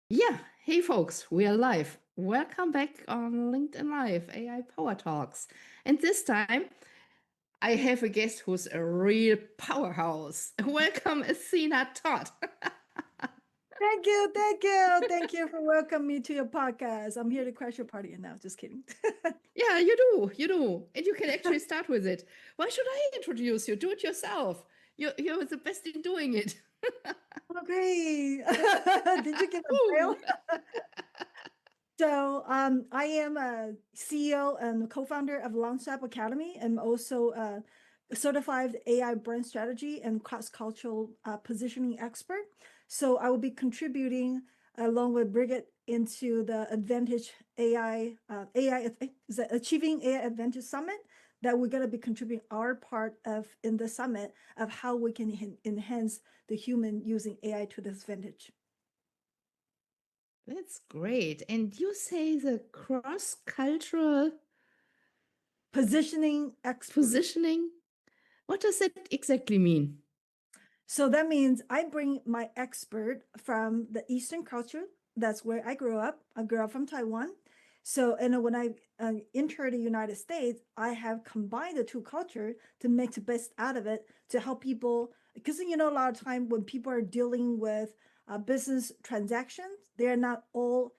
Yeah, hey folks, we are live. Welcome back on LinkedIn Live, AI Power Talks. And this time I have a guest who's a real powerhouse. Welcome, Athena Todd. Thank you, thank you, thank you for welcoming me to your podcast. I'm here to crash your party, and now just kidding. Yeah, you do. And you can actually start with it. Why should I introduce you? Do it yourself. You're the best in doing it. Oh, great! Did you get a Woo. trail? I am a CEO and co-founder of Launchstep Academy, and also a certified AI brand strategy and cross-cultural positioning expert. So I will be contributing along with Birgit into the Advantage AI is it Achieving AI Advantage Summit that we're going to be contributing our part of in the summit of how we can enhance the human using AI to this advantage. That's great. And you say the cross-cultural Positioning expert. positioning? What does that exactly mean? So that means I bring my expert from the Eastern culture. That's where I grew up. I grew up from Taiwan. So, and when I entered the United States, I have combined the two culture to make the best out of it to help people. Because a lot of time when people are dealing with business transactions, they're not all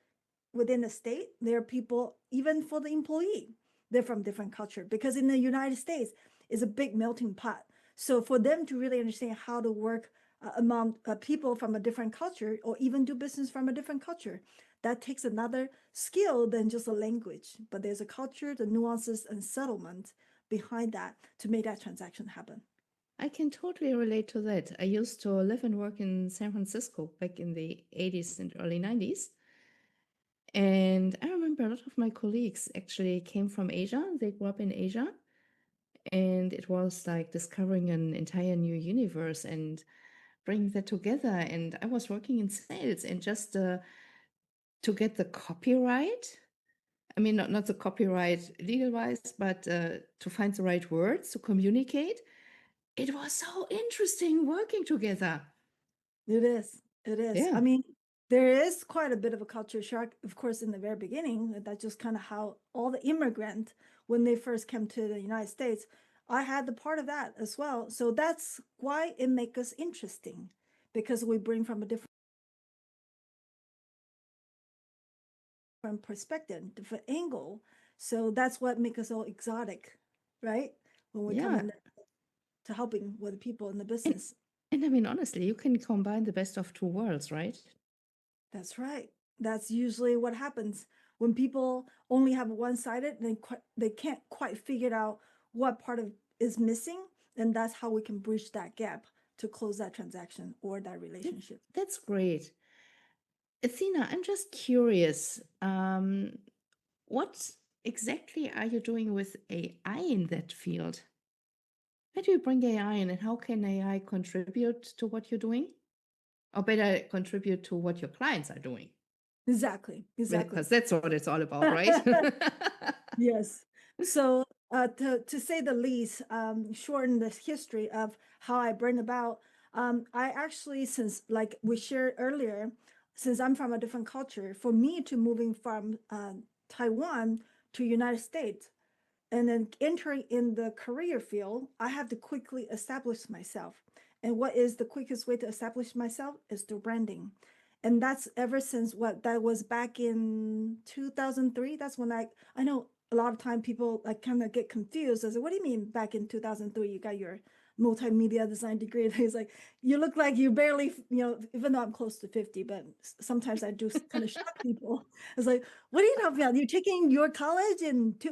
within the state. There are people, even for the employee, they're from different culture. Because in the United States, it's a big melting pot. So for them to really understand how to work among people from a different culture, or even do business from a different culture, that takes another skill than just a language. But there's a culture, the nuances and settlement behind that to make that transaction happen. I can totally relate to that. I used to live and work in San Francisco back in the 80s and early 90s. And I remember a lot of my colleagues actually came from Asia. They grew up in Asia. And it was like discovering an entire new universe and bringing that together. And I was working in sales, and just to get the copyright. I mean, not the copyright legal wise, but to find the right words to communicate. It was so interesting working together. It is. It is. Yeah. I mean, there is quite a bit of a culture shock, of course, in the very beginning. That's just kind of how all the immigrant, when they first came to the United States, I had the part of that as well. So that's why it makes us interesting, because we bring from a different perspective, different angle. So that's what makes us all exotic, right? When we come Yeah. in to helping with people in the And, business. and I mean, honestly, you can combine the best of two worlds, right? That's right. That's usually what happens when people only have one-sided. They can't quite figure out what part of is missing, and that's how we can bridge that gap to close that transaction or that That, relationship. that's great. Athena, I'm just curious. What exactly are you doing with AI in that field? Where do you bring AI in, and how can AI contribute to what you're doing? Or better, contribute to what your clients are doing? Exactly. Exactly. Because that's what it's all about, right? Yes. So to say the least, shorten the history of how I bring about. I actually, since like we shared earlier, since I'm from a different culture, for me to moving from Taiwan to United States and then entering in the career field, I have to quickly establish myself. And what is the quickest way to establish myself is through branding. And that's ever since what that was back in 2003. That's when I know a lot of time people like kind of get confused as what do you mean back in 2003 you got your multimedia design degree? It's like you look like you barely, even though I'm close to 50, but sometimes I do kind of shock people. It's like, what are you talking about? You're taking your college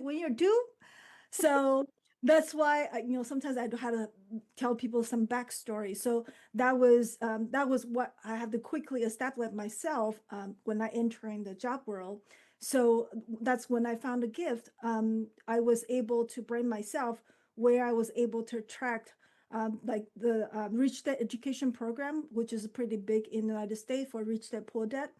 when you're two? So that's why sometimes I had to tell people some backstory. So that was what I had to quickly establish myself when I entering the job world. So that's when I found a gift. I was able to bring myself where I was able to attract like the Reach Debt Education Program, which is pretty big in the United States for Reach Debt Poor Debt.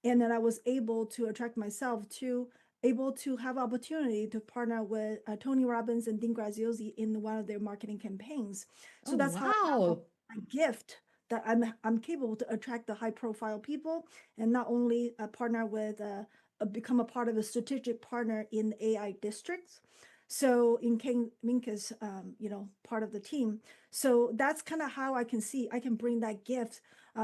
And then I was able to attract myself to able to have opportunity to partner with Tony Robbins and Dean Graziosi in one of their marketing campaigns. Oh, So that's how I found wow. a gift that I'm capable to attract the high profile people, and not only partner with become a part of a strategic partner in the AI districts. So in King Minka's, part of the team. So that's kind of how I can see I can bring that gift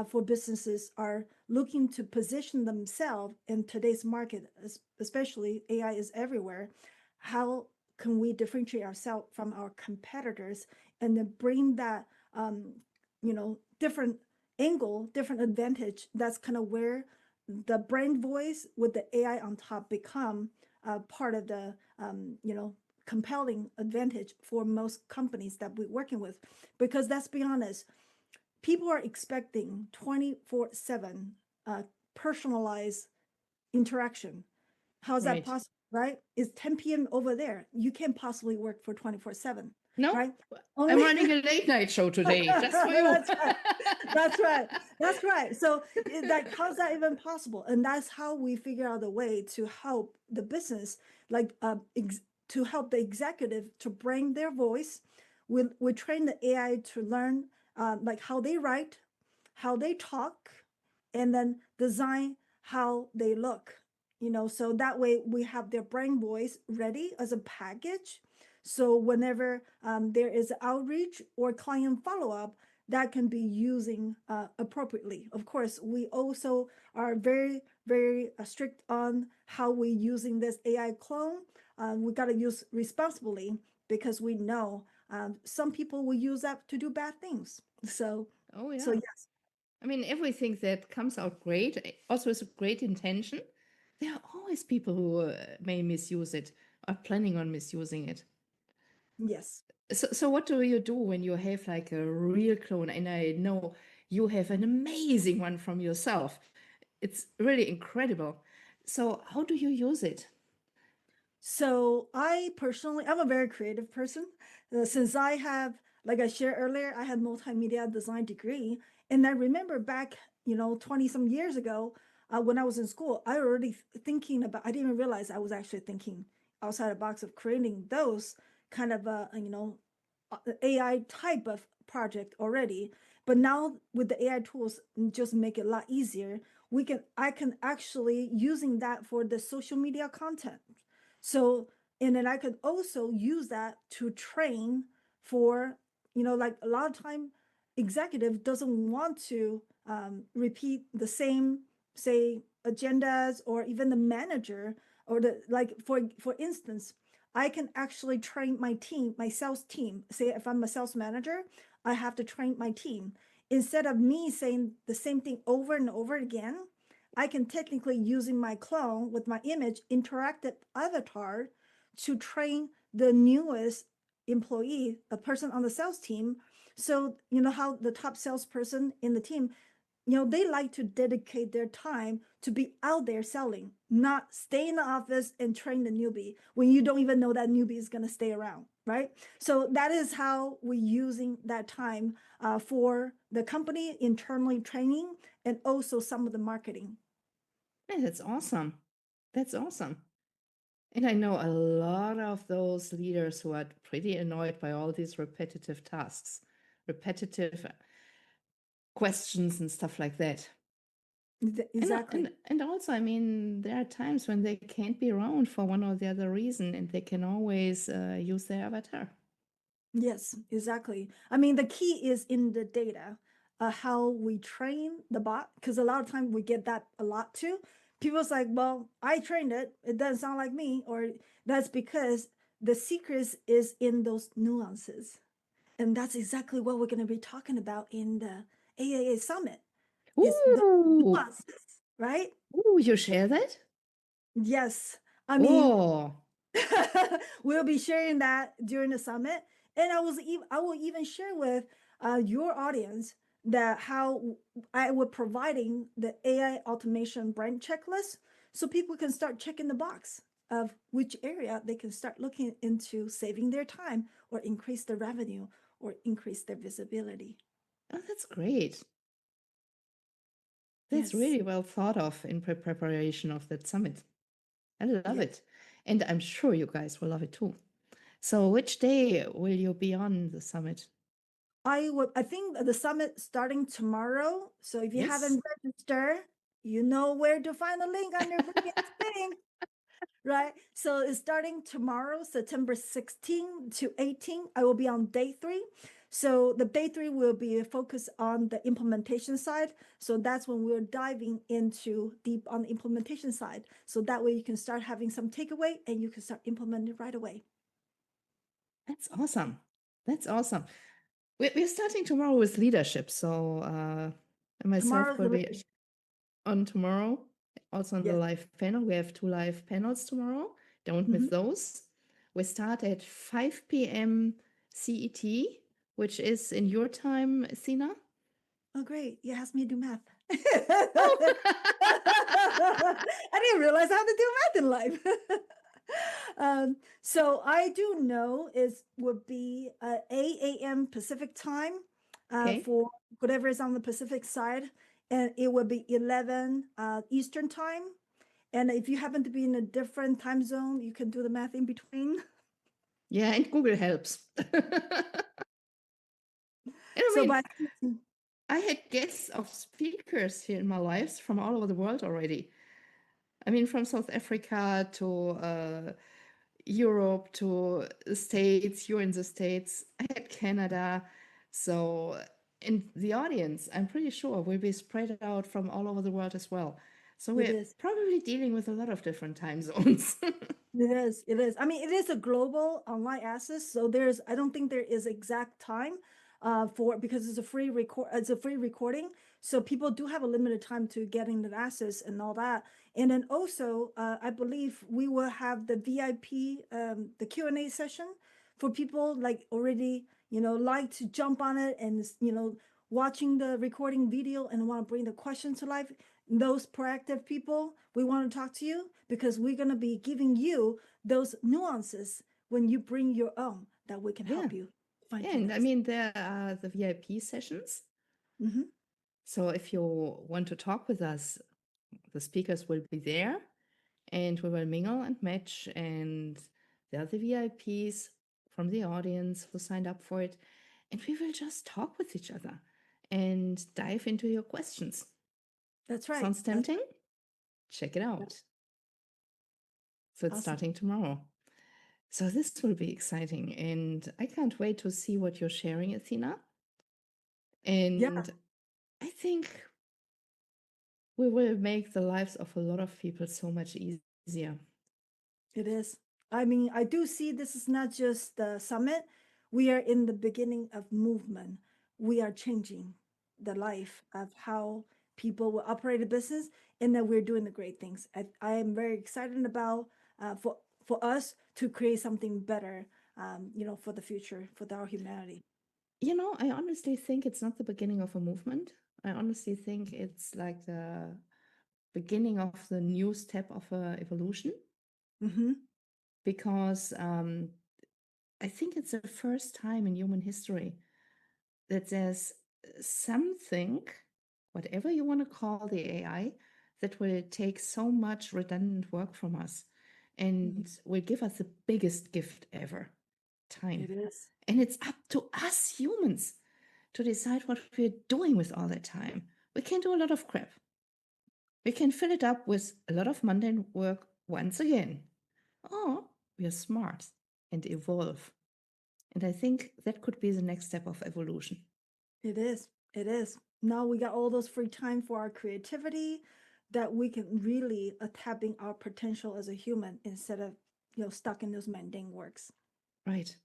for businesses are looking to position themselves in today's market, especially AI is everywhere. How can we differentiate ourselves from our competitors and then bring that, different angle, different advantage? That's kind of where the brand voice with the AI on top become part of the, compelling advantage for most companies that we're working with. Because let's be honest, people are expecting 24/7 personalized interaction. How's that Right. possible, right? It's 10 p.m. over there. You can't possibly work for 24/7, No, right? I'm Only running a late night show today just for you. that's right. That's right. That's right. So like, how's that even possible? And that's how we figure out a way to help the business, like to help the executive to bring their voice. We train the AI to learn like how they write, how they talk, and then design how they look. So that way we have their brain voice ready as a package. So whenever there is outreach or client follow-up, that can be using appropriately. Of course, we also are very, very strict on how we using this AI clone. We got to use responsibly because we know some people will use that to do bad things. So, Oh, so yeah. yes, I mean, everything that comes out great, also with a great intention, there are always people who may misuse it or planning on misusing it. yes. So what do you do when you have like a real clone? And I know you have an amazing one from yourself. It's really incredible. So how do you use it? So I personally, I'm a very creative person. Since I have, like I shared earlier, I had multimedia design degree, and I remember back, 20 some years ago, when I was in school, I already thinking about. I didn't even realize I was actually thinking outside the box of creating those kind of, AI type of project already. But now with the AI tools, just make it a lot easier. I can actually using that for the social media content. So, and then I could also use that to train for, like a lot of time executive doesn't want to repeat the same, say, agendas, or even the manager, or the, like, for instance, I can actually train my team, my sales team. Say if I'm a sales manager, I have to train my team. Instead of me saying the same thing over and over again, I can technically using my clone with my image interactive avatar to train the newest employee, a person on the sales team. So you know how the top salesperson in the team, they like to dedicate their time to be out there selling, not stay in the office and train the newbie when you don't even know that newbie is going to stay around, right? So that is how we're using that time for the company internally training, and also some of the marketing. Yeah, that's awesome. That's awesome. And I know a lot of those leaders who are pretty annoyed by all these repetitive tasks, repetitive questions and stuff like that. Exactly. And also, I mean, there are times when they can't be around for one or the other reason, and they can always use their avatar. Yes, exactly. I mean, the key is in the data, how we train the bot, because a lot of time we get that a lot too. People's like, well, I trained it. It doesn't sound like me. Or that's because the secret is in those nuances. And that's exactly what we're going to be talking about in the AAA summit is the Ooh, nuances, right? ooh, you share that? Yes. I mean, Oh, we'll be sharing that during the summit, and I will even share with your audience that how I will providing the AI automation brand checklist, so people can start checking the box of which area they can start looking into saving their time or increase their revenue or increase their visibility. oh, that's great. That's Yes, really well thought of in preparation of that summit. I love yes. it. And I'm sure you guys will love it too. So, which day will you be on the summit? I think the summit starting tomorrow. So if you Yes. haven't registered, you know where to find the link under Birgit's thing, right? So it's starting tomorrow, September 16 to 18. I will be on day 3. So the day 3 will be focused on the implementation side. So that's when we're diving into deep on the implementation side. So that way you can start having some takeaway and you can start implementing right away. That's awesome. That's awesome. We're starting tomorrow with leadership. So myself Tomorrow's will the be leadership. on tomorrow, also on the Yes. live panel. We have 2 live panels tomorrow. Don't miss Mhm. those. We start at 5 p.m. CET, which is in your time, Athena. Oh, great. You asked me to do math. Oh, I didn't realize how to do math in life. So I do know is would be 8 a.m. Pacific time okay. for whatever is on the Pacific side, and it would be 11 Eastern time. And if you happen to be in a different time zone, you can do the math in between. Yeah, and Google helps. And I So mean, by I had guests of speakers here in my lives from all over the world already. I mean, from South Africa to Europe to the States, you're in the States, I had Canada. So, in the audience, I'm pretty sure will be spread out from all over the world as well. So, it we're is. probably dealing with a lot of different time zones. It is. It is. I mean, it is a global online access, so there's. I don't think there is exact time, for because it's a free record. It's a free recording, so people do have a limited time to getting the access and all that. And then also, I believe we will have the VIP, the Q&A session for people like already, like to jump on it and watching the recording video and want to bring the question to life. Those proactive people, we want to talk to you because we're going to be giving you those nuances when you bring your own that we can Yeah. help you fine Yeah. tune And I this. mean, there are the VIP sessions. Hmm. So, if you want to talk with us, the speakers will be there and we will mingle and match. And there are the VIPs from the audience who signed up for it. And we will just talk with each other and dive into your questions. That's right. Sounds That's tempting? Check it right. out. So it's Awesome. starting tomorrow. So this will be exciting. And I can't wait to see what you're sharing, Athena. Yeah, And I think we will make the lives of a lot of people so much easier. it is. I mean, I do see this is not just the summit. We are in the beginning of movement. We are changing the life of how people will operate a business, and that we're doing the great things. I am very excited about for us to create something better, for the future for our humanity. I honestly think it's not the beginning of a movement. I honestly think it's like the beginning of the new step of evolution Hmm. because I think it's the first time in human history that there's something, whatever you want to call the AI, that will take so much redundant work from us and will give us the biggest gift ever, time. It is. And it's up to us humans to decide what we're doing with all that time. We can do a lot of crap. We can fill it up with a lot of mundane work once again. Or we are smart and evolve. And I think that could be the next step of evolution. It is. It is. Now we got all those free time for our creativity that we can really tapping our potential as a human instead of stuck in those mundane works. Right.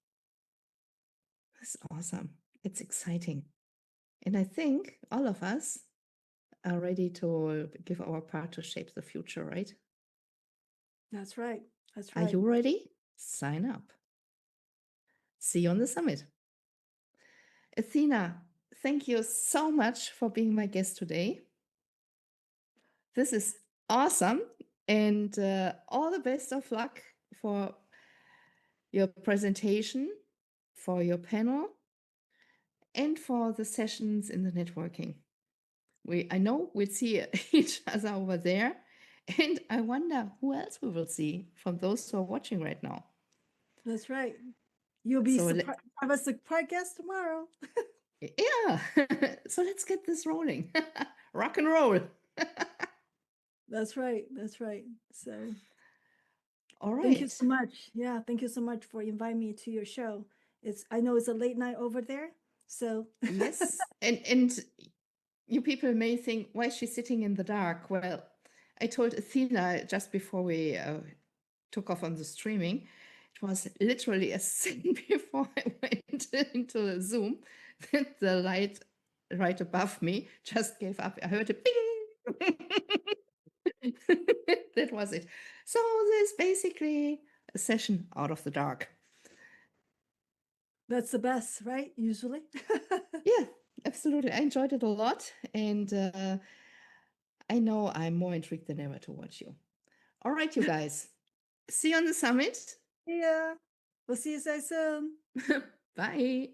That's awesome. It's exciting. And I think all of us are ready to give our part to shape the future, right? That's right. That's Are right. you ready? Sign up. See you on the summit. Athena, thank you so much for being my guest today. This is awesome. And all the best of luck for your presentation, for your panel, and for the sessions in the networking. I know we'll see each other over there. And I wonder who else we will see from those who are watching right now. That's right. You'll be So surprised. Have a surprise guest tomorrow. Yeah. So let's get this rolling. Rock and roll. That's right. That's right. So All thank you right. so much. Yeah, thank you so much for inviting me to your show. I know it's a late night over there. So Yes. And you people may think, why is she sitting in the dark? Well, I told Athena just before we took off on the streaming, it was literally a second before I went into the Zoom that the light right above me just gave up. I heard a ping. That was it. So there's basically a session out of the dark. that's the best, right? Usually. Yeah, absolutely. I enjoyed it a lot. And I know I'm more intrigued than ever to watch you. All right, you guys. See you on the summit. Yeah. We'll see you guys soon. Bye.